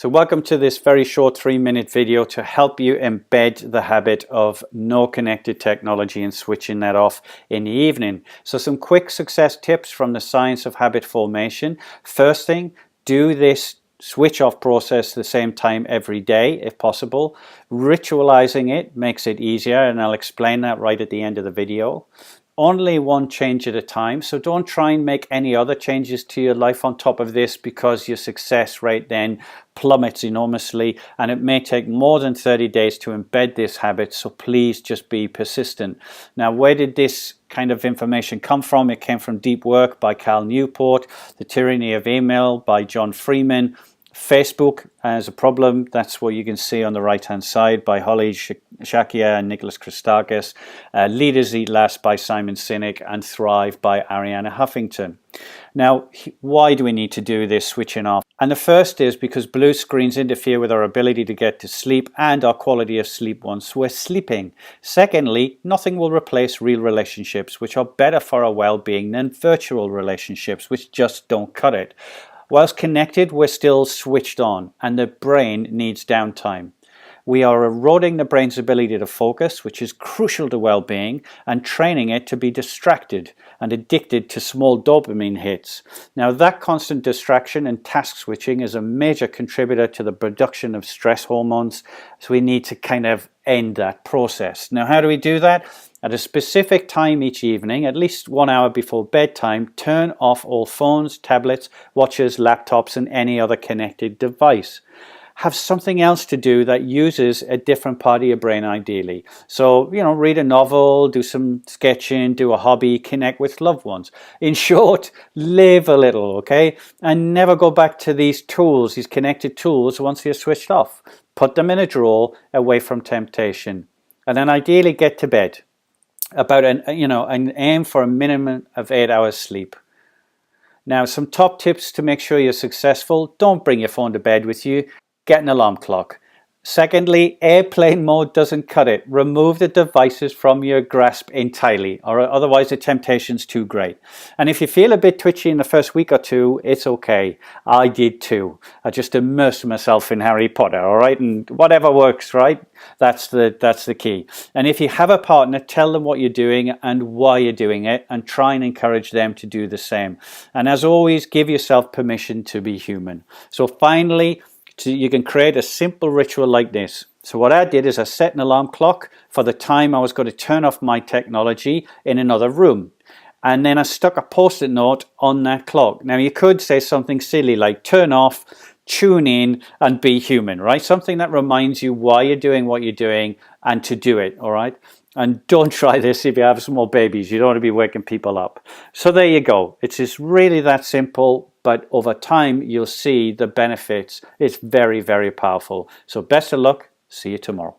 So welcome to this very short 3-minute video to help you embed the habit of no connected technology and switching that off in the evening. So some quick success tips from the science of habit formation. First thing, do this switch off process the same time every day if possible. Ritualizing it makes it easier, and I'll explain that right at the end of the video. Only one change at a time, so don't try and make any other changes to your life on top of this, because your success rate then plummets enormously, and it may take more than 30 days to embed this habit, so please just be persistent. Now, where did this kind of information come from? It came from Deep Work by Cal Newport, The Tyranny of Email by John Freeman, Facebook as a Problem, that's what you can see on the right hand side, by Holly Shakya and Nicholas Christakis, Leaders Eat Last by Simon Sinek, and Thrive by Arianna Huffington. Now, why do we need to do this switching off? And the first is because blue screens interfere with our ability to get to sleep and our quality of sleep once we're sleeping. Secondly, nothing will replace real relationships, which are better for our well-being than virtual relationships, which just don't cut it. Whilst connected, we're still switched on, and the brain needs downtime. We are eroding the brain's ability to focus, which is crucial to well-being, and training it to be distracted and addicted to small dopamine hits. Now, that constant distraction and task switching is a major contributor to the production of stress hormones, so we need to kind of end that process. Now, how do we do that? At a specific time each evening, at least 1 hour before bedtime, turn off all phones, tablets, watches, laptops, and any other connected device. Have something else to do that uses a different part of your brain, ideally. So, read a novel, do some sketching, do a hobby, connect with loved ones. In short, live a little, okay? And never go back to these tools, these connected tools, once you're switched off. Put them in a drawer away from temptation. And then ideally get to bed. And aim for a minimum of 8 hours sleep. Now, some top tips to make sure you're successful. Don't bring your phone to bed with you. Get an alarm clock. Secondly, airplane mode doesn't cut it. Remove the devices from your grasp entirely, or otherwise the temptation's too great. And if you feel a bit twitchy in the first week or two, it's okay. I did too. I just immersed myself in Harry Potter, all right? And whatever works, right? That's the key. And if you have a partner, tell them what you're doing and why you're doing it, and try and encourage them to do the same. And as always, give yourself permission to be human. So finally, you can create a simple ritual like this. So what I did is I set an alarm clock for the time I was going to turn off my technology in another room. And then I stuck a post-it note on that clock. Now, you could say something silly like turn off, tune in, and be human, right? Something that reminds you why you're doing what you're doing and to do it, all right? And don't try this if you have small babies. You don't want to be waking people up. So there you go. It's just really that simple, but over time you'll see the benefits. It's very, very powerful. So best of luck. See you tomorrow.